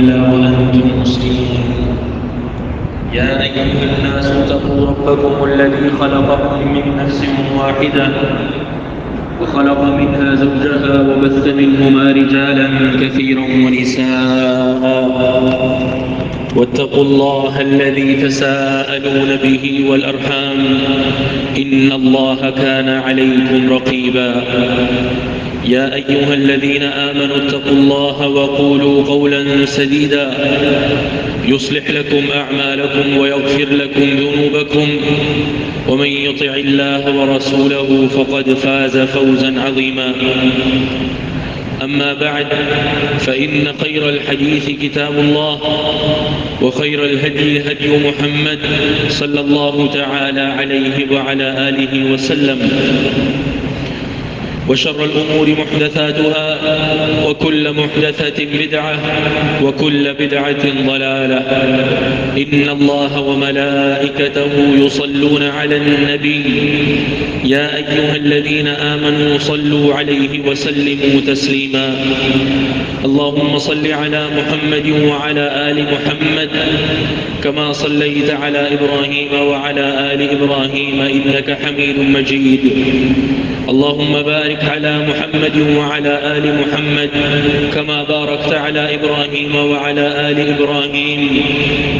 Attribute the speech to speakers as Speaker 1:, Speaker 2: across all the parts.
Speaker 1: إلا وأنتم مسلمون. يا أيها الناس اتقوا ربكم الذي خلقكم من نفس واحدة وخلق منها زوجها وبث منهما رجالا كثيرا ونساء واتقوا الله الذي تساءلون به والأرحام إن الله كان عليكم رقيبا. يا أيها الذين آمنوا اتقوا الله وقولوا قولا سديدا يصلح لكم أعمالكم ويغفر لكم ذنوبكم ومن يطع الله ورسوله فقد فاز فوزا عظيما. أما بعد فإن خير الحديث كتاب الله وخير الهدي هدي محمد صلى الله تعالى عليه وعلى آله وسلم وشر الأمور محدثاتها وكل محدثة بدعة وكل بدعة ضلالة. إن الله وملائكته يصلون على النبي يا أيها الذين آمنوا صلوا عليه وسلموا تسليما. اللهم صل على محمد وعلى آل محمد كما صليت على إبراهيم وعلى آل إبراهيم إنك حميد مجيد. اللهم بارك على محمد وعلى آل محمد كما باركت على إبراهيم وعلى آل إبراهيم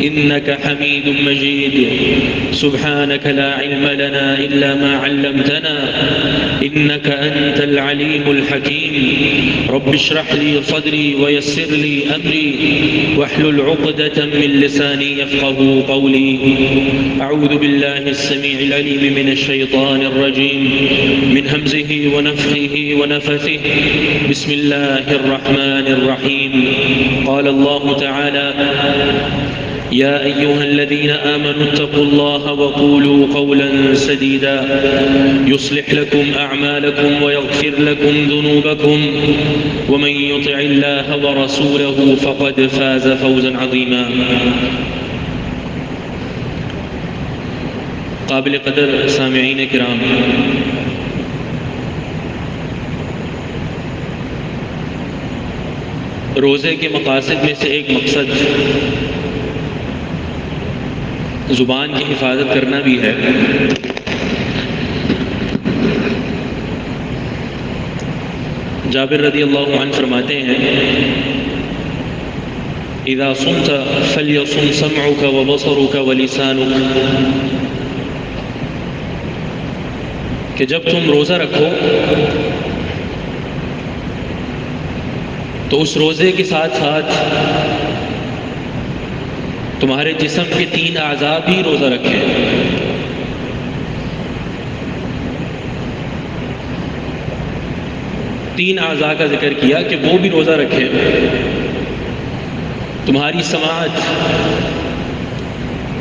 Speaker 1: إنك حميد مجيد. سبحانك لا علم لنا إلا ما علمتنا إنك أنت العليم الحكيم. رب اشرح لي صدري ويسر لي أمري واحلل عقدة من لساني يفقه قولي. أعوذ بالله السميع العليم من الشيطان الرجيم من همزه ونفخه ونفثه. بسم الله الرحمن الرحيم. قال الله تعالى: يا أيها الذين آمنوا اتقوا الله وقولوا قولا سديدا يصلح لكم أعمالكم ويغفر لكم ذنوبكم ومن يطع الله ورسوله فقد فاز فوزا عظيما. قابل قدر سامعین کرام، روزے کے مقاصد میں سے ایک مقصد زبان کی حفاظت کرنا بھی ہے. جابر رضی اللہ عنہ فرماتے ہیں: اذا صمت فلیصم سمعک وبصرک ولسانک، کہ جب تم روزہ رکھو تو اس روزے کے ساتھ ساتھ تمہارے جسم کے 3 اعضاء بھی روزہ رکھیں. تین اعضاء کا ذکر کیا کہ وہ بھی روزہ رکھیں. تمہاری سماعت،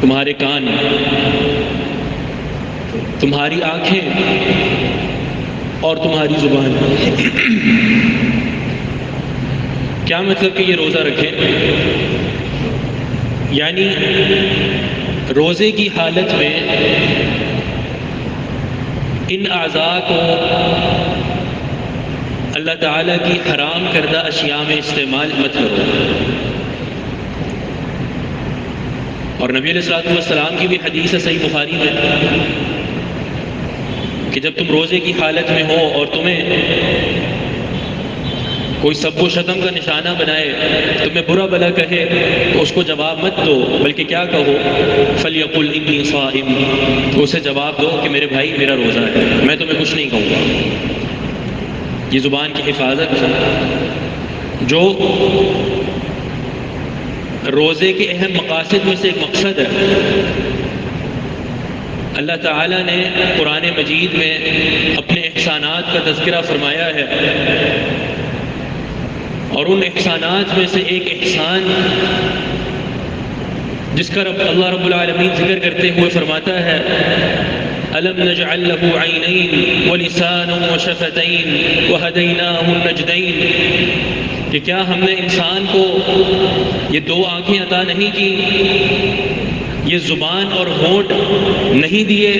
Speaker 1: تمہارے کان، تمہاری آنکھیں اور تمہاری زبان. کیا مطلب کہ یہ روزہ رکھیں؟ یعنی روزے کی حالت میں ان اعضاء کو اللہ تعالیٰ کی حرام کردہ اشیاء میں استعمال مت کرو. اور نبی علیہ الصلوۃ والسلام کی بھی حدیث ہے صحیح بخاری میں کہ جب تم روزے کی حالت میں ہو اور تمہیں کوئی سب و شتم کا نشانہ بنائے، تمہیں برا بھلا کہے تو اس کو جواب مت دو، بلکہ کیا کہو؟ فَلْيَقُلْ إِنِّي صَائِمٌ، تو اسے جواب دو کہ میرے بھائی میرا روزہ ہے، میں تمہیں کچھ نہیں کہوں گا. یہ زبان کی حفاظت جو روزے کے اہم مقاصد میں سے ایک مقصد ہے. اللہ تعالیٰ نے قرآن مجید میں اپنے احسانات کا تذکرہ فرمایا ہے، اور ان احسانات میں سے ایک احسان جس کا اللہ رب العالمین ذکر کرتے ہوئے فرماتا ہے: أَلَمْ نَجْعَلْ لَهُ عَيْنَيْنِ وَلِسَانًا وَشَفَتَيْنِ وَهَدَيْنَاهُ النَّجْدَيْنِ، کہ کیا ہم نے انسان کو یہ 2 آنکھیں عطا نہیں کی، یہ زبان اور ہونٹ نہیں دیے،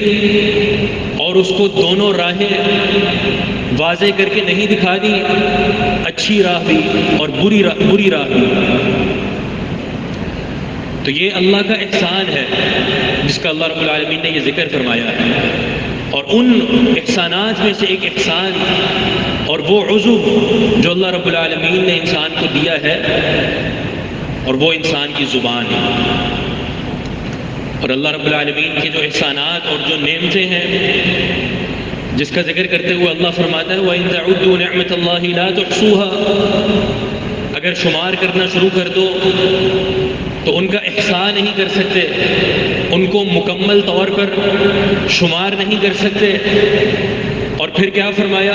Speaker 1: اور اس کو دونوں راہیں واضح کر کے نہیں دکھا دی، اچھی راہ بھی اور بری راہ بھی. تو یہ اللہ کا احسان ہے جس کا اللہ رب العالمین نے یہ ذکر فرمایا ہے. اور ان احسانات میں سے ایک احسان اور وہ عضو جو اللہ رب العالمین نے انسان کو دیا ہے اور وہ انسان کی زبان ہے. اور اللہ رب العالمین کے جو احسانات اور جو نعمتیں ہیں جس کا ذکر کرتے ہوئے اللہ فرماتا ہے وَإِن تَعُدُّوا نِعْمَةَ اللَّهِ لَا تُحْصُوهَا، اگر شمار کرنا شروع کر دو تو ان کا احسان نہیں کر سکتے، ان کو مکمل طور پر شمار نہیں کر سکتے. اور پھر کیا فرمایا؟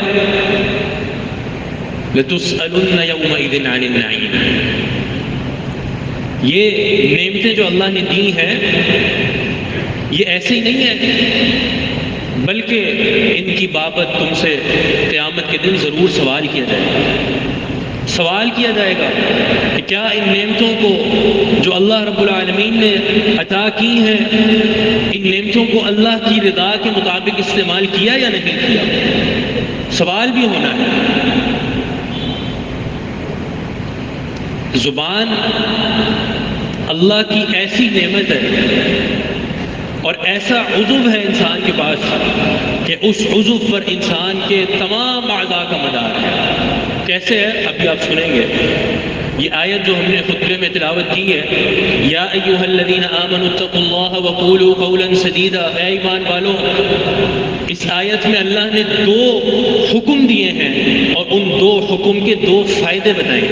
Speaker 1: لَتُسْأَلُنَّ يَوْمَئِذٍ عَنِ النَّعِيمِ. یہ نعمتیں جو اللہ نے دی ہیں یہ ایسے ہی نہیں ہے، بلکہ ان کی بابت تم سے قیامت کے دن ضرور سوال کیا جائے گا. سوال کیا جائے گا کہ کیا ان نعمتوں کو جو اللہ رب العالمین نے عطا کی ہیں، ان نعمتوں کو اللہ کی رضا کے مطابق استعمال کیا یا نہیں کیا. سوال بھی ہونا ہے. زبان اللہ کی ایسی نعمت ہے اور ایسا عضو ہے انسان کے پاس کہ اس عضو پر انسان کے تمام اعضاء کا مدار ہے. کیسے ہے ابھی آپ سنیں گے. یہ آیت جو ہم نے خطبے میں تلاوت کی ہے، یا ایھا الذین آمنوا اتقوا اللہ وقولوا قولا سدیدا، اے ایمان والو، اس آیت میں اللہ نے 2 حکم دیے ہیں اور ان 2 حکم کے 2 فائدے بتائے.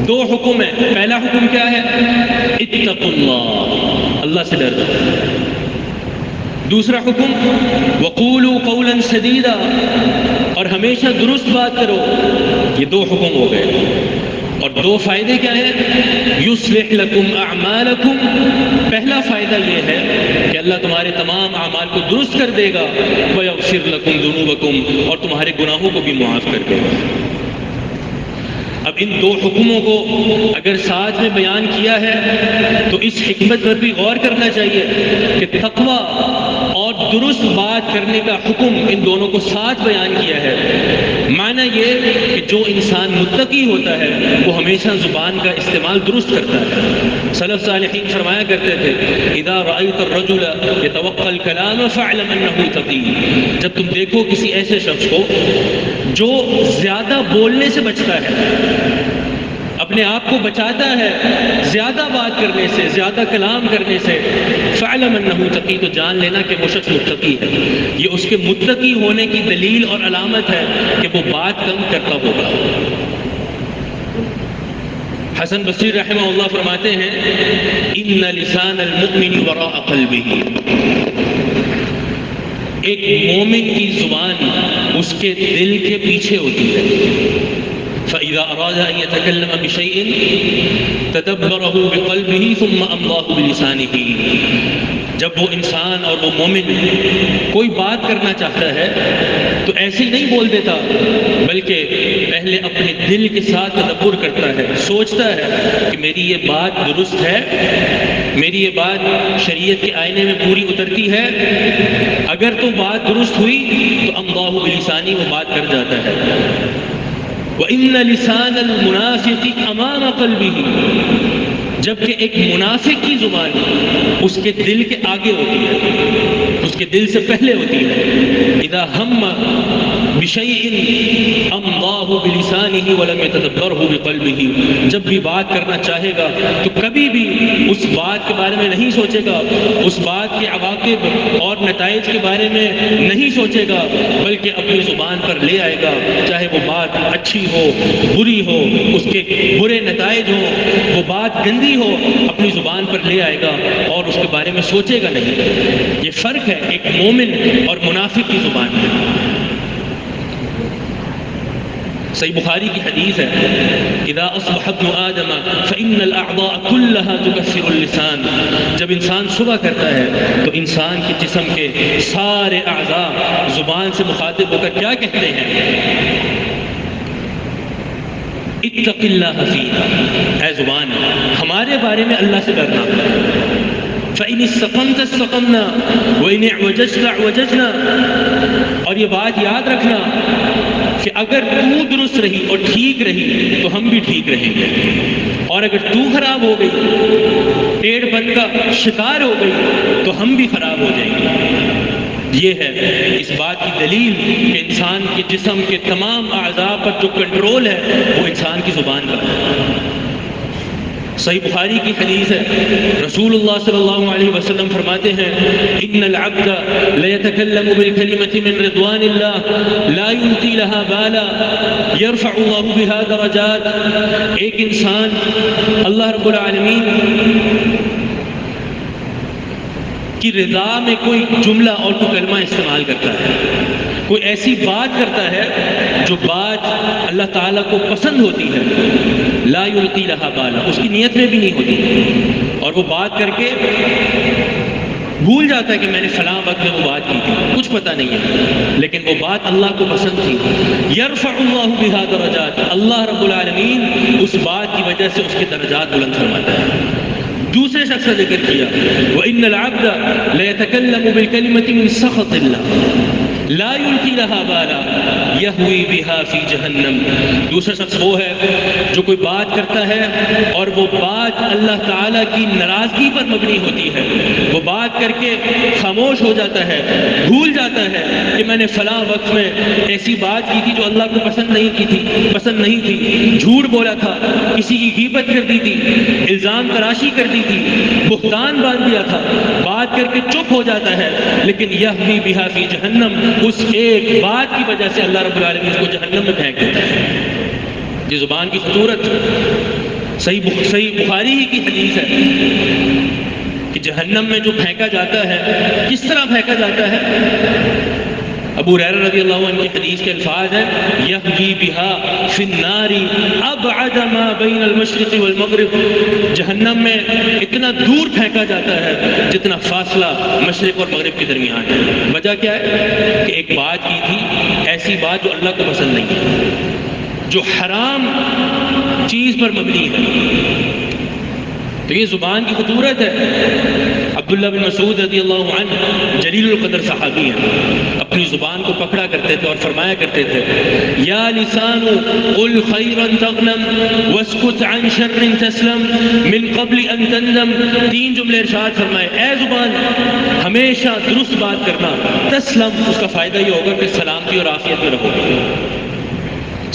Speaker 1: 2 حکم ہیں. پہلا حکم کیا ہے؟ اتقوا اللہ، اللہ سے ڈر دو. دوسرا حکم وقولوا قولا سدیدا، اور ہمیشہ درست بات کرو. یہ 2 حکم ہو گئے. اور 2 فائدے کیا ہیں؟ یصلح لکم اعمالکم. پہلا فائدہ یہ ہے کہ اللہ تمہارے تمام اعمال کو درست کر دے گا. ویغفر لکم ذنوبکم، اور تمہارے گناہوں کو بھی معاف کر دے گا. اب ان 2 حکموں کو اگر ساتھ میں بیان کیا ہے تو اس حکمت پر بھی غور کرنا چاہیے کہ تقوی اور درست بات کرنے کا حکم ان دونوں کو ساتھ بیان کیا ہے. معنی یہ کہ جو انسان متقی ہوتا ہے وہ ہمیشہ زبان کا استعمال درست کرتا ہے. سلف صالحین فرمایا کرتے تھے اذا رأيت الرجل يتوقع الكلام فاعلم انه تقي. جب تم دیکھو کسی ایسے شخص کو جو زیادہ بولنے سے بچتا ہے، اپنے آپ کو بچاتا ہے زیادہ بات کرنے سے، زیادہ کلام کرنے سے، فاعلم انه تقی، تو جان لینا کہ وہ شخص متقی ہے. یہ اس کے متقی ہونے کی دلیل اور علامت ہے کہ وہ بات کم کرتا ہوگا. حسن بصری رحمہ اللہ فرماتے ہیں ان لسان المؤمن وراء قلبه. ایک مومن کی زبان اس کے دل کے پیچھے ہوتی ہے. فَإِذَا أَرَادَ أَن يَتَكَلَّمَ بِشَيْءٍ تَدَبَّرَهُ بِقَلْبِهِ ثُمَّ أَمْضَاهُ بِلِسَانِهِ. جب وہ انسان اور وہ مومن کوئی بات کرنا چاہتا ہے تو ایسے ہی نہیں بول دیتا، بلکہ پہلے اپنے دل کے ساتھ تدبر کرتا ہے، سوچتا ہے کہ میری یہ بات درست ہے، میری یہ بات شریعت کے آئینے میں پوری اترتی ہے. اگر تو بات درست ہوئی تو امضاہ بلسانی، وہ بات کر جاتا ہے. وَإِنَّ لِسَانَ الْمُنَافِقِ أَمَامَ قَلْبِهِ. جبکہ ایک منافق کی زبان اس کے دل کے آگے ہوتی ہے، اس کے دل سے پہلے ہوتی ہے. اذا ہم بشیء امضاہ بلسانہ ولم یتدبرہ بقلبہ. جب بھی بات کرنا چاہے گا تو کبھی بھی اس بات کے بارے میں نہیں سوچے گا، اس بات کے عواقب اور نتائج کے بارے میں نہیں سوچے گا، بلکہ اپنی زبان پر لے آئے گا. چاہے وہ بات اچھی ہو، بری ہو، اس کے برے نتائج ہوں، وہ بات گندی ہو، اپنی زبان پر لے آئے گا اور اس کے بارے میں سوچے گا نہیں. یہ فرق ہے ایک مومن اور منافق کی زبان میں. صحیح بخاری کی حدیث ہے اذا اصبح ابن آدم فإن الأعضاء كلها تكسر اللسان. جب انسان صبح کرتا ہے تو انسان کے جسم کے سارے اعضاء زبان سے مخاطب ہو کر کیا کہتے ہیں؟ اتق اللہ فینا، اے زبان ہمارے بارے میں اللہ سے ڈرنا. فإن استقمت استقمنا وإن اعوججت اعوججنا. اور یہ بات یاد رکھنا کہ اگر تو درست رہی اور ٹھیک رہی تو ہم بھی ٹھیک رہیں گے، اور اگر تو خراب ہو گئی، ٹیڑھ پن کا شکار ہو گئی، تو ہم بھی خراب ہو جائیں گے۔ یہ ہے اس بات کی دلیل کہ انسان کے جسم کے تمام اعضاء پر جو کنٹرول ہے وہ انسان کی زبان کا ہے۔ صحیح بخاری کی حدیث ہے، رسول اللہ صلی اللہ علیہ وسلم فرماتے ہیں ان العبد لیتکلم بالکلمۃ من رضوان اللہ لا یلقی لها بالا یرفع اللہ بها درجات۔ ایک انسان اللہ رب العالمین کی رضا میں کوئی جملہ اور کوئی کلمہ استعمال کرتا ہے، کوئی ایسی بات کرتا ہے جو بات اللہ تعالیٰ کو پسند ہوتی ہے، لا یلقی لها بالا، اس کی نیت میں بھی نہیں ہوتی، اور وہ بات کر کے بھول جاتا ہے کہ میں نے فلاں وقت میں وہ بات کی تھی، کچھ پتہ نہیں ہے، لیکن وہ بات اللہ کو پسند تھی۔ یرفع اللہ بها درجات، اللہ رب العالمین اس بات کی وجہ سے اس کے درجات بلند فرماتا ہے۔ دوسرے شخص کا ذکر کیا وَإِنَّ الْعَبْدَ لَيَتَكَلَّمُ بِالْكَلِمَةِ مِنْ سَخَطِ اللَّهِ لَا يُلْقِي لَهَا بَالًا يَهْوِي بِهَا فِي جَهَنَّمَ۔ دوسرا شخص وہ ہے جو کوئی بات کرتا ہے اور وہ بات اللہ تعالیٰ کی ناراضگی پر مبنی ہوتی ہے، وہ بات کر کے خاموش ہو جاتا ہے، بھول جاتا ہے کہ میں نے فلاں وقت میں ایسی بات کی تھی جو اللہ کو پسند نہیں تھی، جھوٹ بولا تھا، کسی کی غیبت کر دی تھی، الزام تراشی کر دی تھی، بہتان باندھ دیا تھا، بات کر کے چپ ہو جاتا ہے، لیکن یہوی بہا فی جہنم، اس ایک بات کی وجہ سے اللہ رب العالمین اس کو جہنم میں پھینک دیتا ہے۔ یہ زبان کی خطورت صحیح بخاری ہی کی حدیث ہے کہ جہنم میں جو پھینکا جاتا ہے، کس طرح پھینکا جاتا ہے؟ ابو ہریرہ رضی اللہ عنہ کی حدیث کے الفاظ ہیں یہوی بہا فی النار ابعد ما بین المشرق والمغرب، جہنم میں اتنا دور پھینکا جاتا ہے جتنا فاصلہ مشرق اور مغرب کے درمیان ہے۔ وجہ کیا ہے؟ کہ ایک بات کی تھی، ایسی بات جو اللہ کو پسند نہیں ہے، جو حرام چیز پر مبنی ہے۔ تو یہ زبان کی خطورت ہے۔ عبداللہ بن مسعود رضی اللہ عنہ جلیل القدر صحابی ہیں، اپنی زبان کو پکڑا کرتے تھے اور فرمایا کرتے تھے یا لسان قل خیرا تغنم واسکت عن شر تسلم من قبل ان تندم۔ تین جملے ارشاد فرمائے، اے زبان ہمیشہ درست بات کرنا، تسلم، اس کا فائدہ یہ ہوگا کہ سلامتی اور عافیت میں رہو گے،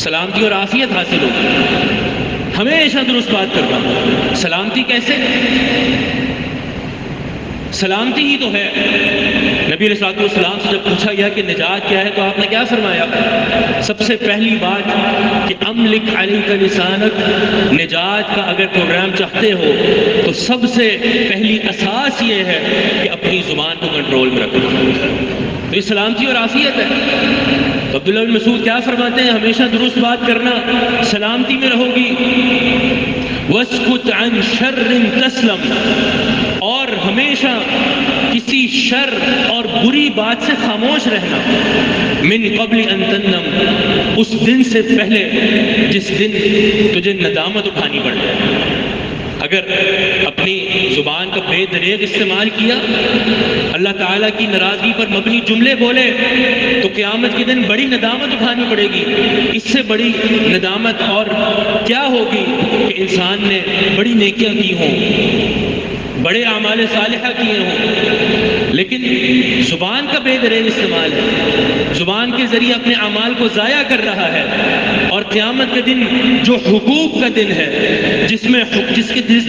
Speaker 1: سلامتی اور عافیت حاصل ہوگی۔ ہمیشہ درست بات کرنا، سلامتی کیسے؟ سلامتی ہی تو ہے۔ نبی علیہ السلام سے جب پوچھا گیا کہ نجات کیا ہے تو آپ نے کیا فرمایا؟ سب سے پہلی بات کہ املک علیک لسانک، نجات کا اگر پروگرام چاہتے ہو تو سب سے پہلی اساس یہ ہے کہ اپنی زبان کو کنٹرول میں رکھنا، تو یہ سلامتی اور عافیت ہے۔ تو عبداللہ بن مسعود کیا فرماتے ہیں؟ ہمیشہ درست بات کرنا، سلامتی میں رہو گی۔ واسکت عن شر تسلم، اور ہمیشہ کسی شر اور بری بات سے خاموش رہنا۔ من قبل ان تندم، اس دن سے پہلے جس دن تجھے ندامت اٹھانی پڑ جائے۔ اگر اپنی زبان کا بے دریغ استعمال کیا، اللہ تعالیٰ کی ناراضگی پر مبنی جملے بولے، تو قیامت کے دن بڑی ندامت اٹھانی پڑے گی۔ اس سے بڑی ندامت اور کیا ہوگی کہ انسان نے بڑی نیکیاں کی ہوں، بڑے اعمال صالحہ کیے ہوں، لیکن زبان کا بے دریغ استعمال ہے، زبان کے ذریعے اپنے اعمال کو ضائع کر رہا ہے۔ اور قیامت کے دن جو حقوق کا دن ہے، جس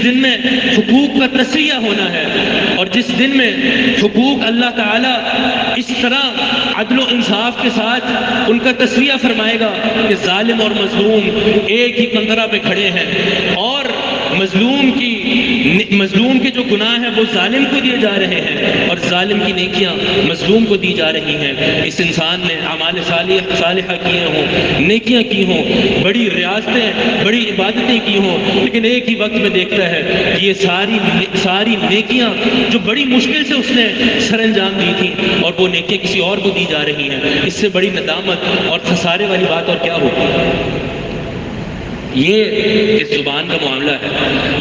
Speaker 1: دن میں حقوق کا تسویہ ہونا ہے، اور جس دن میں حقوق اللہ تعالیٰ اس طرح عدل و انصاف کے ساتھ ان کا تسویہ فرمائے گا کہ ظالم اور مظلوم ایک ہی قنطرہ پہ کھڑے ہیں، اور مظلوم کے جو گناہ ہیں وہ ظالم کو دیے جا رہے ہیں، اور ظالم کی نیکیاں مظلوم کو دی جا رہی ہیں۔ اس انسان نے اعمال صالحہ کیے ہوں، نیکیاں کی ہوں، بڑی ریاضتیں، بڑی عبادتیں کی ہوں، لیکن ایک ہی وقت میں دیکھتا ہے کہ یہ ساری نیکیاں جو بڑی مشکل سے اس نے سر انجام دی تھی، اور وہ نیکیاں کسی اور کو دی جا رہی ہیں۔ اس سے بڑی ندامت اور خسارے والی بات اور کیا ہوگی؟ یہ اس زبان کا معاملہ ہے،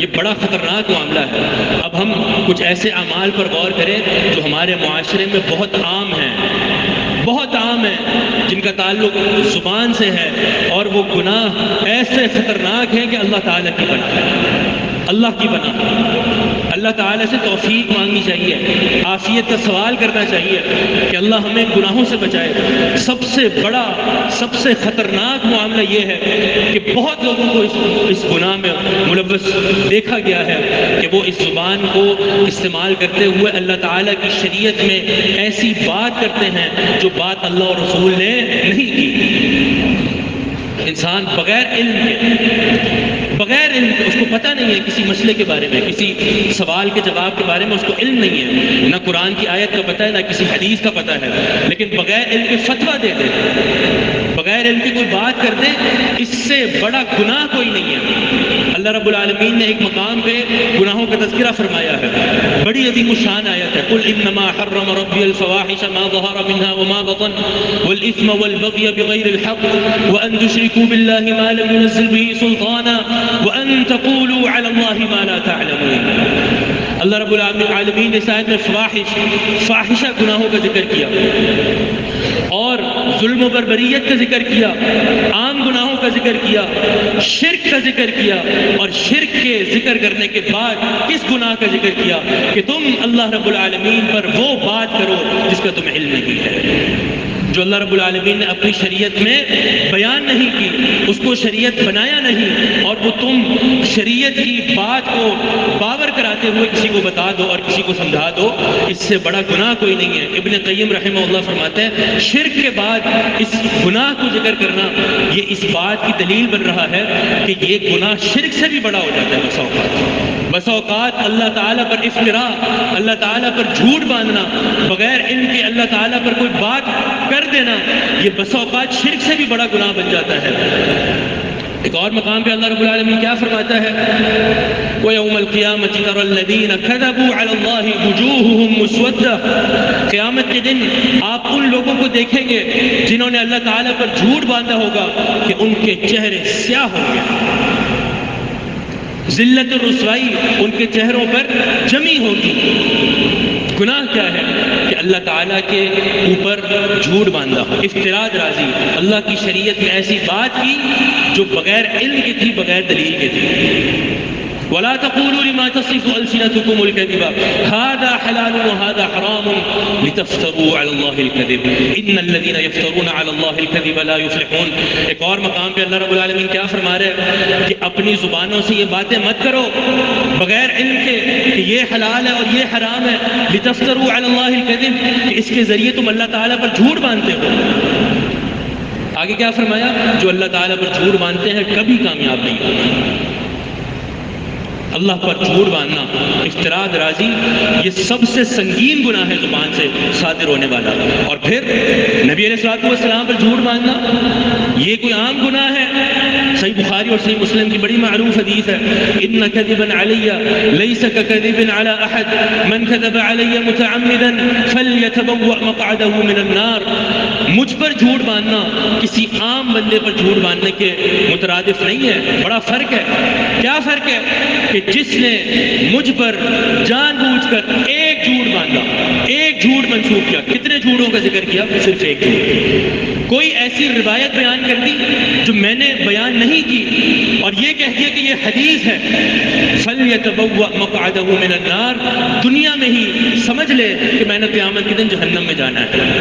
Speaker 1: یہ بڑا خطرناک معاملہ ہے۔ اب ہم کچھ ایسے اعمال پر غور کریں جو ہمارے معاشرے میں بہت عام ہیں، جن کا تعلق زبان سے ہے، اور وہ گناہ ایسے خطرناک ہیں کہ اللہ تعالیٰ کی پناہ ہے۔ اللہ کی پناہ، اللہ تعالیٰ سے توفیق مانگنی چاہیے، عافیت کا سوال کرنا چاہیے کہ اللہ ہمیں گناہوں سے بچائے۔ سب سے بڑا، سب سے خطرناک معاملہ یہ ہے کہ بہت لوگوں کو اس گناہ میں ملوث دیکھا گیا ہے کہ وہ اس زبان کو استعمال کرتے ہوئے اللہ تعالیٰ کی شریعت میں ایسی بات کرتے ہیں جو بات اللہ اور رسول نے نہیں کی۔ انسان بغیر علم کے اس کو پتہ نہیں ہے کسی مسئلے کے بارے میں، کسی سوال کے جواب کے بارے میں اس کو علم نہیں ہے، نہ قرآن کی آیت کا پتہ ہے نہ کسی حدیث کا پتہ ہے، لیکن بغیر علم کے فتویٰ دے دے، بغیر علم کی کوئی بات کر دے، اس سے بڑا گناہ کوئی نہیں ہے۔ اللہ رب العالمین نے ایک مقام پہ گناہوں کا تذکرہ فرمایا ہے، بڑی عظیم الشان آیت ہے، قل انما حرم ربی الفواحش ما ظہر منها وما بطن والاثم والبغی بغیر الحق وان تشرکوا باللہ ما لم ينزل به سلطانا وان تقولوا علی اللہ ما لا تعلمون۔ اللہ رب العالمین نے اس آیت میں فاحشہ گناہوں کا ذکر کیا اور ظلم و بربریت کا ذکر کیا، عام گناہوں کا ذکر کیا، شرک کا ذکر کیا، اور شرک کے ذکر کرنے کے بعد کس گناہ کا ذکر کیا کہ تم اللہ رب العالمین پر وہ بات کرو جس کا تمہیں علم نہیں ہے، جو اللہ رب العالمین نے اپنی شریعت میں بیان نہیں کی، اس کو شریعت بنایا نہیں، اور وہ تم شریعت کی بات کو باور کراتے ہوئے کسی کو بتا دو اور کسی کو سمجھا دو، اس سے بڑا گناہ کوئی نہیں ہے۔ ابن قیم رحمہ اللہ فرماتے ہیں شرک کے بعد اس گناہ کو ذکر کرنا یہ اس بات کی دلیل بن رہا ہے کہ یہ گناہ شرک سے بھی بڑا ہو جاتا ہے۔ بس اوقات اللہ تعالیٰ پر افتراء، اللہ تعالیٰ پر جھوٹ باندھنا، بغیر علم کے اللہ تعالیٰ پر کوئی بات کر دینا، یہ بس اوقات شرک سے بھی بڑا گناہ بن جاتا ہے۔ ایک اور مقام پہ اللہ رب العالمین کیا فرماتا ہے؟ وَيَوْمَ الْقِيَامَةِ تَرَى الَّذِينَ كَذَبُوا عَلَى اللَّهِ وُجُوهُهُمْ مُسْوَدَّةٌ، قیامت کے دن آپ ان لوگوں کو دیکھیں گے جنہوں نے اللہ تعالیٰ پر جھوٹ باندھا ہوگا کہ ان کے چہرے سیاہ ہوں گے، ذلت اور رسوائی ان کے چہروں پر جمی ہوگی۔ گناہ کیا ہے کہ اللہ تعالیٰ کے اوپر جھوٹ باندھا، افتراء رازی، اللہ کی شریعت میں ایسی بات کی جو بغیر علم کی تھی، بغیر دلیل کی تھی۔ وَلَا تَقُولُوا لِمَا تَصِفُ أَلْسِنَتُكُمُ الْكَذِبَ هَذَا حَلَالٌ وَهَذَا حَرَامٌ لِتَفْتَرُوا عَلَى اللَّهِ الْكَذِبَ إِنَّ الَّذِينَ يَفْتَرُونَ عَلَى اللَّهِ الْكَذِبَ لَا يُفْلِحُونَ۔ ایک اور مقام پہ اللہ رب العالمین کیا فرما رہے ہیں کہ اپنی زبانوں سے یہ باتیں مت کرو بغیر علم کے کہ یہ حلال ہے اور یہ حرام ہے، لِتَفْتَرُوا عَلَى اللَّهِ الْكَذِبَ کہ اس کے ذریعے تم اللہ تعالیٰ پر جھوٹ باندھتے ہو۔ آگے کیا فرمایا؟ جو اللہ تعالیٰ پر جھوٹ باندھتے ہیں کبھی کامیاب نہیں ہوتے۔ اللہ پر جھوٹ باندھنا، افتراء رازی، یہ سب سے سنگین گناہ ہے زبان سے صادر ہونے والا۔ اور پھر نبی علیہ الصلوۃ والسلام پر جھوٹ باندھنا یہ کوئی عام گناہ ہے؟ صحیح بخاری اور صحیح مسلم کی بڑی معروف حدیث ہے، ان کذبا علی لیس ککذب علی احد من کذب علی متعمدا فلیتبوأ مقعدہ من النار۔ مجھ پر جھوٹ باندھنا کسی عام بندے پر جھوٹ باندھنے کے مترادف نہیں ہے، بڑا فرق ہے۔ کیا فرق ہے؟ کہ جس نے مجھ پر جان بوجھ کر ایک جھوٹ باندھا، ایک جھوٹ منسوخ کیا۔ کتنے جھوٹوں کا ذکر کیا؟ صرف ایک جھوٹ۔ کوئی ایسی روایت بیان کر دی جو میں نے بیان نہیں کی اور یہ کہہ دیا کہ یہ حدیث ہے، فَلْيَتَبَوَّأْ مَقْعَدَهُ مِنَ النَّارِ، دنیا میں ہی سمجھ لے کہ میں نے قیامت کے دن جہنم میں جانا ہے۔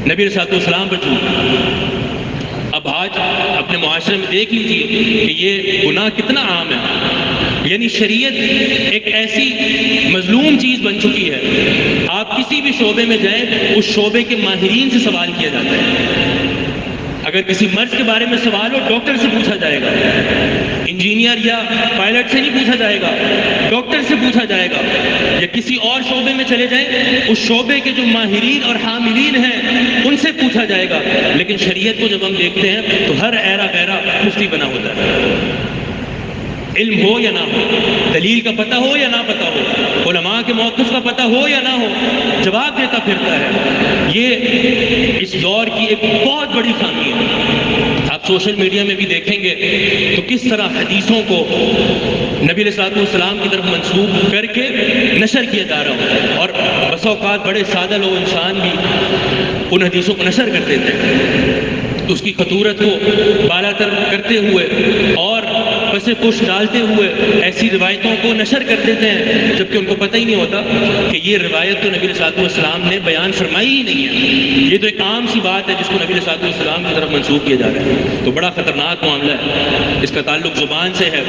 Speaker 1: نبی علیہ السلام پر جھوٹ۔ اب آج اپنے معاشرے میں دیکھ لیجیے کہ یہ گناہ کتنا عام ہے، یعنی شریعت ایک ایسی مظلوم چیز بن چکی ہے، آپ کسی بھی شعبے میں جائیں اس شعبے کے ماہرین سے سوال کیا جاتا ہے۔ اگر کسی مرض کے بارے میں سوال ہو ڈاکٹر سے پوچھا جائے گا، انجینئر یا پائلٹ سے نہیں پوچھا جائے گا، ڈاکٹر سے پوچھا جائے گا، یا کسی اور شعبے میں چلے جائیں اس شعبے کے جو ماہرین اور حاملین ہیں ان سے پوچھا جائے گا۔ لیکن شریعت کو جب ہم دیکھتے ہیں تو ہر ایرا غیرہ مفتی بنا ہوتا ہے، علم ہو یا نہ ہو، دلیل کا پتہ ہو یا نہ پتہ ہو، علماء کے موقف کا پتہ ہو یا نہ ہو، جواب دیتا پھرتا ہے۔ یہ اس دور کی ایک بہت بڑی خامی ہے۔ آپ سوشل میڈیا میں بھی دیکھیں گے تو کس طرح حدیثوں کو نبی علیہ السلام کی طرف منسوب کر کے نشر کیا جا رہا ہو، اور بس اوقات بڑے سادہ لوگ انسان بھی ان حدیثوں کو نشر کر دیتے ہیں، تو اس کی خطورت کو بالا تر کرتے ہوئے اور پس پشت ڈالتے ہوئے ایسی روایتوں کو نشر کر دیتے ہیں جبکہ ان کو پتہ ہی نہیں ہوتا کہ یہ روایت تو نبی صلی اللہ علیہ وسلم نے بیان فرمائی ہی نہیں ہے، یہ تو ایک عام سی بات ہے جس کو نبی صلی اللہ علیہ وسلم کی طرف منسوخ کیا جا رہا ہے۔ تو بڑا خطرناک معاملہ ہے، اس کا تعلق زبان سے ہے،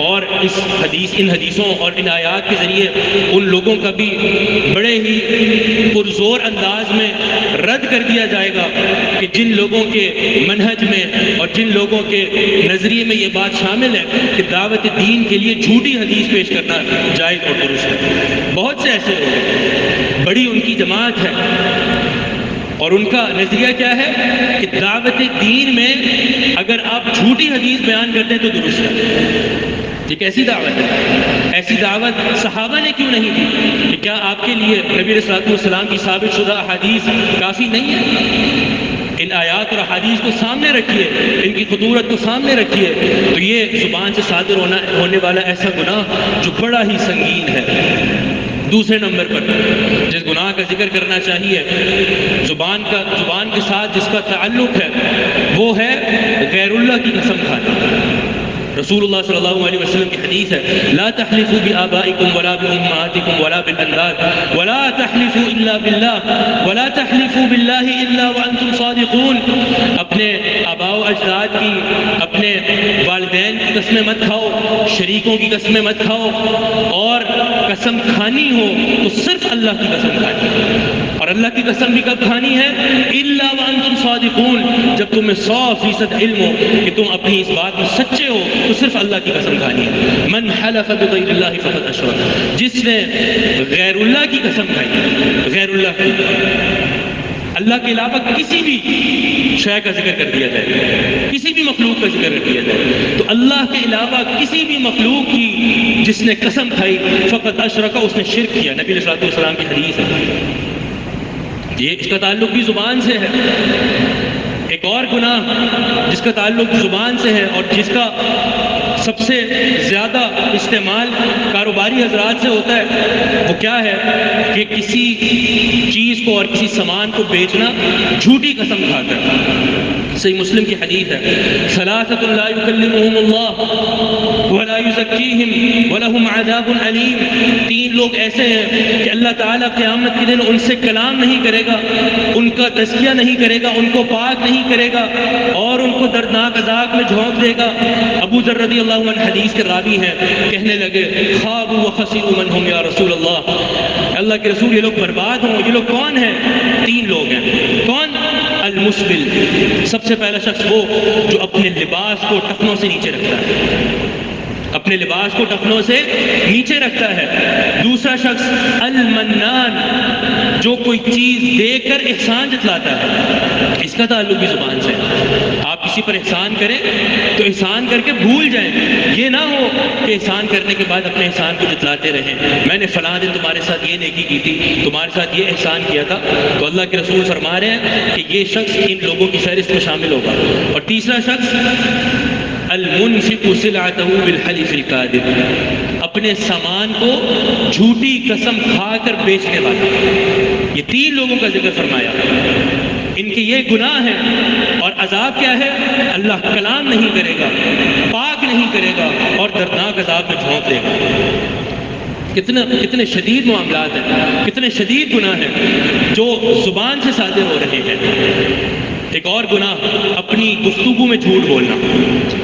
Speaker 1: اور ان حدیثوں اور ان آیات کے ذریعے ان لوگوں کا بھی بڑے ہی پرزور انداز میں رد کر دیا جائے گا کہ جن لوگوں کے منہج میں اور جن لوگوں کے نظریے میں یہ بات شامل ہے کہ دعوت دین کے لیے جھوٹی حدیث پیش کرنا جائز اور درست ہے۔ بہت سے ایسے لوگ ہیں، بڑی ان کی جماعت ہے، اور ان کا نظریہ کیا ہے کہ دعوت دین میں اگر آپ جھوٹی حدیث بیان کرتے ہیں تو درست ہے۔ یہ کیسی دعوت ہے؟ ایسی دعوت صحابہ نے کیوں نہیں دی؟ کہ کیا آپ کے لیے نبی صلی اللہ علیہ وسلم کی ثابت شدہ احادیث کافی نہیں ہے؟ ان آیات اور احادیث کو سامنے رکھیے، ان کی خطورت کو سامنے رکھیے، تو یہ زبان سے صادر ہونے والا ایسا گناہ جو بڑا ہی سنگین ہے۔ دوسرے نمبر پر جس گناہ کا ذکر کرنا چاہیے زبان کے ساتھ جس کا تعلق ہے وہ ہے غیر اللہ کی قسم کھانا۔ رسول اللہ صلی اللہ علیہ وسلم کی حدیث ہے لا تحلفوا بآبائکم ولا بأمہاتکم ولا بالأنداد ولا تحلفوا الا باللہ ولا تحلفوا باللہ الا وانتم صادقون۔ اپنے آباء و اجداد کی، اپنے والدین کی قسمیں مت کھاؤ، شریکوں کی قسمیں مت کھاؤ، اور قسم کھانی ہو تو صرف اللہ کی قسم کھانی، اور اللہ کی قسم بھی کب کھانی ہے؟ الا وانتم صادقون، جب تمہیں 100% علم ہو کہ تم اپنی اس بات میں سچے ہو تو صرف اللہ کی قسم کھانی ہے۔ من حلف بغیر اللہ فقد اشرک، جس نے غیر اللہ کی قسم کھائی، غیر اللہ کی، اللہ کے علاوہ کسی بھی شے کا ذکر کر دیا جائے، کسی بھی مخلوق کا ذکر کر دیا جائے، تو اللہ کے علاوہ کسی بھی مخلوق کی جس نے قسم کھائی فقد اشرک، اس نے شرک کیا۔ نبی صلی اللہ علیہ وسلم کی حدیث ہے، یہ اس کا تعلق بھی زبان سے ہے۔ ایک اور گناہ جس کا تعلق زبان سے ہے اور جس کا سب سے زیادہ استعمال کاروباری حضرات سے ہوتا ہے وہ کیا ہے کہ کسی چیز کو اور کسی سامان کو بیچنا جھوٹی قسم کھا کر۔ صحیح مسلم کی حدیث ہے ثلاثۃ لا یکلمہم اللہ ولا یزکیہم ولہم عذاب علیم، 3 لوگ ایسے ہیں کہ اللہ تعالیٰ قیامت کے دن ان سے کلام نہیں کرے گا، ان کا تزکیہ نہیں کرے گا، ان کو پاک نہیں کرے گا، اور ان کو دردناک عذاب میں جھونک دے گا۔ ابو ذر رضی اللہ عنہ حدیث کے راوی ہیں، کہنے لگے خابوا وخسروا من هم یا رسول اللہ کے رسول، یہ لوگ برباد ہوں۔ یہ لوگ کون ہیں؟ 3 لوگ ہیں۔ کون؟ المسبل، سب سے پہلا شخص وہ جو اپنے لباس کو ٹخنوں سے نیچے رکھتا ہے، اپنے لباس کو ٹخنوں سے نیچے رکھتا ہے۔ دوسرا شخص المنان، جو کوئی چیز دے کر احسان جتلاتا ہے، اس کا تعلق بھی زبان سے ہے۔ آپ کسی پر احسان کریں تو احسان کر کے بھول جائیں، یہ نہ ہو کہ احسان کرنے کے بعد اپنے احسان کو جتلاتے رہیں، میں نے فلاں دن تمہارے ساتھ یہ نیکی کی تھی، تمہارے ساتھ یہ احسان کیا تھا۔ تو اللہ کے رسول فرما رہے ہیں کہ یہ شخص ان لوگوں کی فہرست میں شامل ہوگا۔ اور تیسرا شخص المنفق سلعته بالحلف الكاذب، اپنے سامان کو جھوٹی قسم کھا کر بیچنے والا۔ یہ 3 لوگوں کا ذکر فرمایا، ان کے یہ گناہ ہیں، اور عذاب کیا ہے؟ اللہ کلام نہیں کرے گا، پاک نہیں کرے گا، اور دردناک عذاب میں جھونک دے گا۔ کتنے شدید معاملات ہیں، کتنے شدید گناہ ہیں جو زبان سے صادر ہو رہے ہیں۔ ایک اور گناہ اپنی گفتگو میں جھوٹ بولنا۔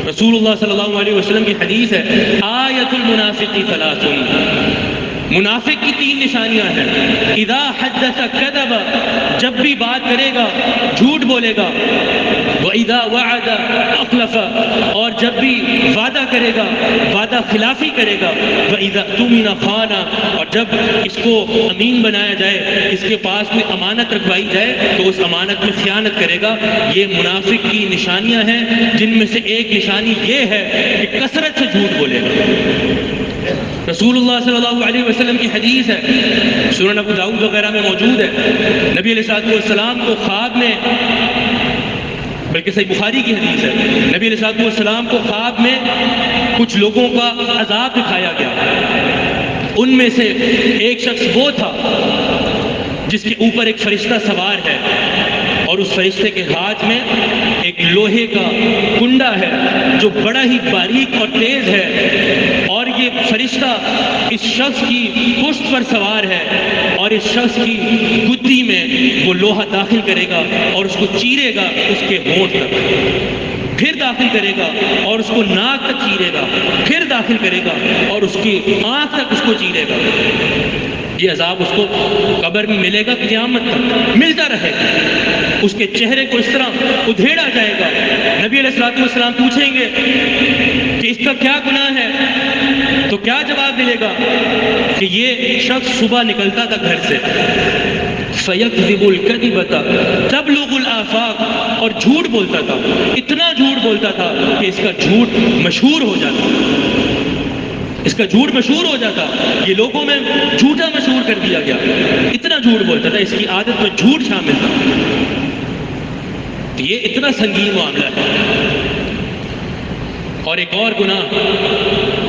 Speaker 1: رسول اللہ صلی اللہ علیہ وسلم کی حدیث ہے آیت المنافق ثلاث، منافق کی 3 نشانیاں ہیں۔ اذا حدث کذب، جب بھی بات کرے گا جھوٹ بولے گا۔ واذا وعد اخلف، اور جب بھی وعدہ کرے گا وعدہ خلافی کرے گا۔ واذا اؤتمن خان، اور جب اس کو امین بنایا جائے، اس کے پاس کوئی امانت رکھوائی جائے تو اس امانت میں خیانت کرے گا۔ یہ منافق کی نشانیاں ہیں، جن میں سے ایک نشانی یہ ہے کہ کثرت سے جھوٹ بولے گا۔ رسول اللہ صلی اللہ علیہ وسلم کی حدیث ہے، سنن ابو داؤد وغیرہ میں موجود ہے، نبی علیہ السلام کو خواب میں، بلکہ صحیح بخاری کی حدیث ہے، نبی علیہ السلام کو خواب میں کچھ لوگوں کا عذاب دکھایا گیا۔ ان میں سے ایک شخص وہ تھا جس کے اوپر ایک فرشتہ سوار ہے، اور اور اس فرشتے کے ہاتھ میں ایک لوہے کا کنڈا ہے جو بڑا ہی باریک اور تیز ہے، اور یہ فرشتہ اس شخص کی پشت پر سوار ہے اور اس شخص کی گدی میں وہ لوہا داخل کرے گا اور اس کو چیرے گا اس کے ہونٹ تک، پھر داخل کرے گا اور اس کو ناک تک چیرے گا، پھر داخل کرے گا اور اس کی آنکھ تک اس کو چیرے گا۔ یہ عذاب اس کو قبر میں ملے گا، قیامت تک ملتا رہے گا۔ اس کے چہرے کو اس طرح ادھیڑا جائے گا۔ نبی علیہ الصلوۃ والسلام پوچھیں گے کہ اس کا کیا گناہ ہے، تو کیا جواب ملے گا کہ یہ شخص صبح نکلتا تھا گھر سے، فَيَكْذِبُ الْكَذِبَةَ تَبْلُغُ الْآفَاقَ، اور جھوٹ بولتا تھا، اتنا جھوٹ بولتا تھا کہ اس کا جھوٹ مشہور ہو جاتا، اس کا جھوٹ مشہور ہو جاتا، یہ لوگوں میں جھوٹا مشہور کر دیا گیا، اتنا جھوٹ بولتا تھا، اس کی عادت میں جھوٹ شامل تھا۔ یہ اتنا سنگین معاملہ ہے۔ اور ایک اور گناہ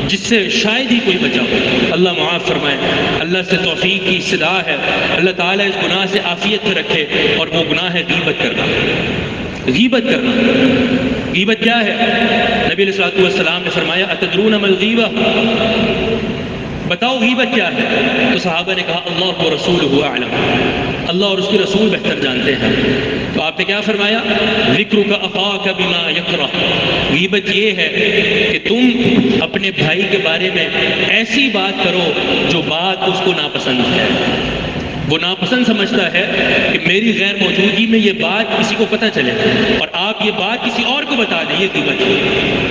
Speaker 1: جس سے شاید ہی کوئی بچا ہو، اللہ معاف فرمائے، اللہ سے توفیق کی استدعا ہے، اللہ تعالیٰ اس گناہ سے عافیت میں رکھے، اور وہ گناہ ہے غیبت کرنا۔ غیبت کرنا، غیبت کیا ہے؟ نبی علیہ الصلوۃ والسلام نے فرمایا اتدرون ما الغیبہ، بتاؤ غیبت کیا ہے؟ تو صحابہ نے کہا اللہ و رسولہ اعلم، اللہ اور اس کے رسول بہتر جانتے ہیں۔ تو آپ نے کیا فرمایا؟ ذکرک اخاک بما یکرہ، غیبت یہ ہے کہ تم اپنے بھائی کے بارے میں ایسی بات کرو جو بات اس کو ناپسند ہے، وہ ناپسند سمجھتا ہے کہ میری غیر موجودگی میں یہ بات کسی کو پتہ چلے اور آپ یہ بات کسی اور کو بتا دیں، یہ غیبت ہے۔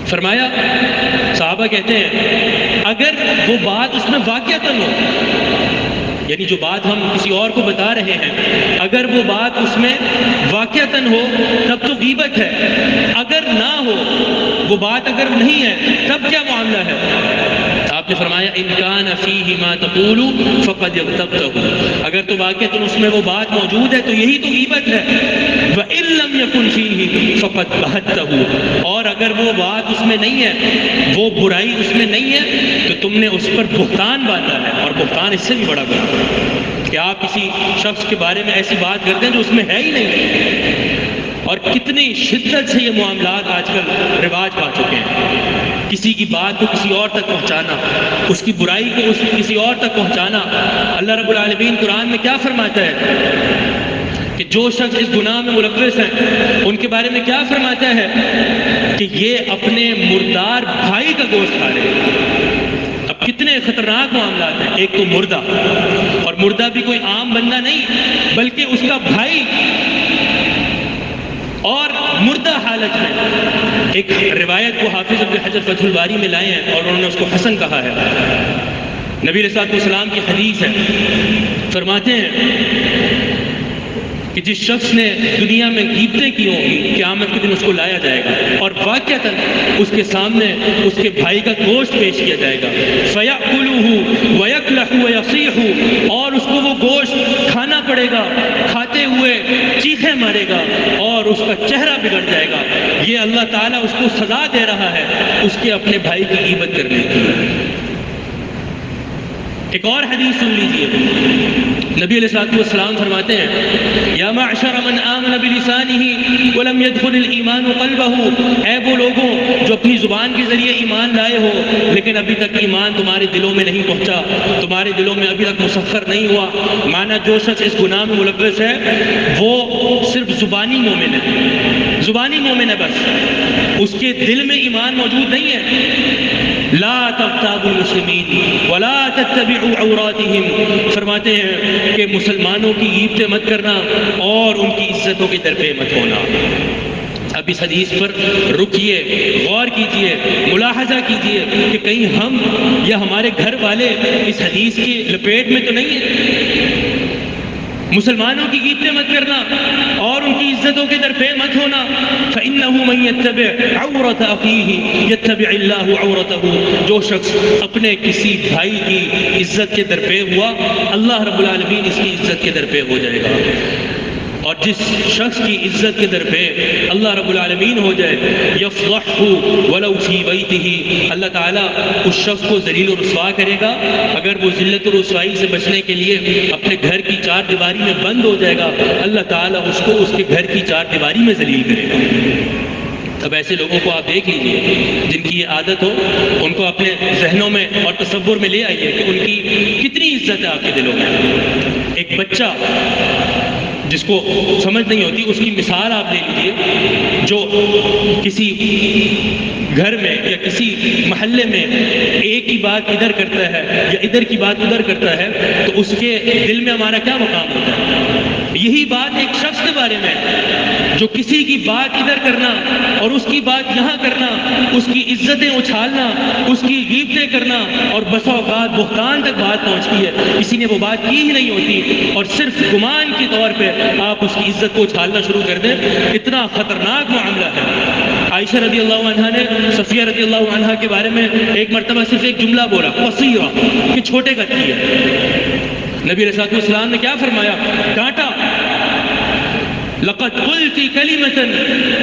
Speaker 1: فرمایا صحابہ کہتے ہیں اگر وہ بات اس میں واقعتاً ہو، یعنی جو بات ہم کسی اور کو بتا رہے ہیں اگر وہ بات اس میں واقعتاً ہو تب تو غیبت ہے، اگر نہ ہو وہ بات اگر نہیں ہے تب کیا معاملہ ہے؟ آپ نے فرمایا ان کان فیہ ما تقول فقد اغتبتہ، اگر تو واقعتاً اس میں وہ بات موجود ہے تو یہی تو غیبت ہے، وَإِن لَّمْ يَكُنْ فِيهِ فَقَدْ بَهَتَّهُ، اور اگر وہ بات اس میں نہیں ہے، وہ برائی اس میں نہیں ہے تو تم نے اس پر بہتان باندھا ہے، اور بہتان اس سے بھی بڑا گناہ ہے کہ آپ کسی شخص کے بارے میں ایسی بات کرتے ہیں جو اس میں ہے ہی نہیں۔ اور کتنی شدت سے یہ معاملات آج کل رواج پا چکے ہیں، کسی کی بات کو کسی اور تک پہنچانا، اس کی برائی کو کسی اور تک پہنچانا۔ اللہ رب العالمین قرآن میں کیا فرماتا ہے کہ جو شخص اس گناہ میں ملوث ہیں ان کے بارے میں کیا فرماتا ہے کہ یہ اپنے مردار بھائی کا گوشت کھا رہے ہیں۔ اب کتنے خطرناک معاملات ہیں، ایک تو مردہ، اور مردہ بھی کوئی عام بندہ نہیں بلکہ اس کا بھائی، اور مردہ حالت میں۔ ایک روایت کو حافظ ابن حجر فتح الباری میں لائے ہیں اور انہوں نے اس کو حسن کہا ہے۔ نبی علیہ السلام کی حدیث ہے، فرماتے ہیں کہ جس شخص نے دنیا میں غیبتیں کی ہوں گی قیامت کے دن اس کو لایا جائے گا اور واقعتاً اس کے سامنے اس کے بھائی کا گوشت پیش کیا جائے گا، فَيَأْكُلُهُ وَيَكْلَحُ وَيَصِيحُ، اور اس کو وہ گوشت کھانا پڑے گا، کھاتے ہوئے چیخیں مارے گا اور اس کا چہرہ بگڑ جائے گا۔ یہ اللہ تعالیٰ اس کو سزا دے رہا ہے اس کے اپنے بھائی کی غیبت کرنے کی۔ ایک اور حدیث سن لیجیے، نبی علیہ الصلوۃ والسلام فرماتے ہیں یا معشر من آمن بلسانہ ولم يدخل الایمان قلبہ، اے وہ لوگوں جو اپنی زبان کے ذریعے ایمان لائے ہو لیکن ابھی تک ایمان تمہارے دلوں میں نہیں پہنچا، تمہارے دلوں میں ابھی تک مسخر نہیں ہوا۔ مانا جو شخص اس گناہ میں ملوث ہے وہ صرف زبانی مومن ہے، زبانی مومن ہے، بس اس کے دل میں ایمان موجود نہیں ہے۔ لا تغتابوا المسلمین ولا تتبعوا عوراتهم، فرماتے ہیں کہ مسلمانوں کی غیبتیں مت کرنا اور ان کی عزتوں کے درپے مت ہونا۔ اب اس حدیث پر رکیے، غور کیجئے، ملاحظہ کیجئے کہ کہیں ہم یا ہمارے گھر والے اس حدیث کی لپیٹ میں تو نہیں ہیں۔ مسلمانوں کی غیبتیں مت کرنا اور ان کی عزتوں کے درپے مت ہونا۔ فَإِنَّهُ مَن يَتَّبِعْ عَوْرَةَ أَخِيهِ يَتَّبِعِ اللَّهُ عَوْرَتَهُ، جو شخص اپنے کسی بھائی کی عزت کے درپے ہوا اللہ رب العالمین اس کی عزت کے درپے ہو جائے گا۔ اور جس شخص کی عزت کے در پہ اللہ رب العالمین ہو جائے، یفضحہ ولو فی بیتہ، اللہ تعالیٰ اس شخص کو ذلیل و رسوا کرے گا اگر وہ ذلت و رسوائی سے بچنے کے لیے اپنے گھر کی چار دیواری میں بند ہو جائے گا، اللہ تعالیٰ اس کو اس کے گھر کی چار دیواری میں ذلیل کرے گا۔ اب ایسے لوگوں کو آپ دیکھ لیجئے جن کی یہ عادت ہو، ان کو اپنے ذہنوں میں اور تصور میں لے آئیے کہ ان کی کتنی عزت ہے آپ کے دلوں میں۔ ایک بچہ جس کو سمجھ نہیں ہوتی، اس کی مثال آپ لے لیجئے، جو کسی گھر میں یا کسی محلے میں ایک ہی بات ادھر کرتا ہے یا ادھر کی بات ادھر کرتا ہے تو اس کے دل میں ہمارا کیا مقام ہوتا ہے؟ یہی بات ایک شخص کے بارے میں، جو کسی کی بات ادھر کرنا اور اس کی بات یہاں کرنا، اس کی عزتیں اچھالنا، اس کی غیبتیں کرنا، اور بسا اوقات بہتان تک بات پہنچتی ہے، کسی نے وہ بات کی ہی نہیں ہوتی اور صرف گمان کے طور پہ آپ اس کی عزت کو اچھالنا شروع کر دیں، اتنا خطرناک معاملہ ہے۔ عائشہ رضی اللہ عنہا نے صفیہ رضی اللہ عنہا کے بارے میں ایک مرتبہ صرف ایک جملہ بولا، قصیرہ، کہ چھوٹے قد کی ہے۔ نبی علیہ الصلوۃ والسلام نے کیا فرمایا؟ ڈانٹا، لقد قلت کلمۃ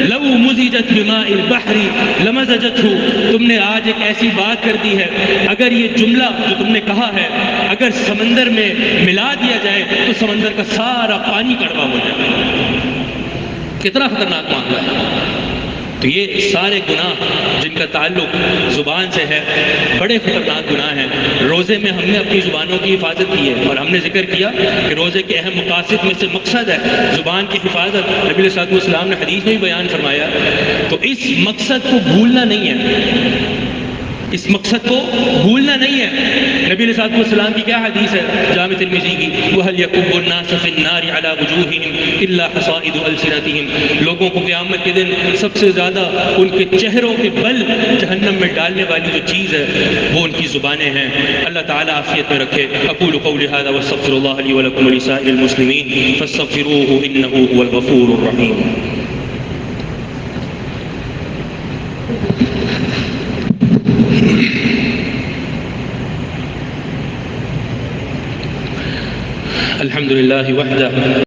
Speaker 1: لو مزجت بماء البحر لمزجته، تم نے آج ایک ایسی بات کر دی ہے، اگر یہ جملہ جو تم نے کہا ہے اگر سمندر میں ملا دیا جائے تو سمندر کا سارا پانی کڑوا ہو جائے۔ کتنا خطرناک معاملہ ہے۔ تو یہ سارے گناہ جن کا تعلق زبان سے ہے بڑے خطرناک گناہ ہیں۔ روزے میں ہم نے اپنی زبانوں کی حفاظت کی ہے اور ہم نے ذکر کیا کہ روزے کے اہم مقاصد میں سے مقصد ہے زبان کی حفاظت۔ نبی علیہ الصلوۃ والسلام نے حدیث میں بھی بیان فرمایا، تو اس مقصد کو بھولنا نہیں ہے، اس مقصد کو بھولنا نہیں ہے۔ نبی علیہ الصلوۃ والسلام کی کیا حدیث ہے جامع ترمذی کی، وَهَلْ يَكُبُّ النَّاسَ فِي النَّارِ عَلَى وُجُوهِهِمْ إِلَّا حَصَائِدُ أَلْسِنَتِهِمْ، لوگوں کو قیامت کے دن سب سے زیادہ ان کے چہروں کے بل جہنم میں ڈالنے والی جو چیز ہے وہ ان کی زبانیں ہیں۔ اللہ تعالیٰ عافیت میں رکھے۔ اقول قولی هذا واستغفر الله لي ولكم ولسائر المسلمين فاستغفروه إنه هو الغفور الرحيم۔ الحمد لله وحده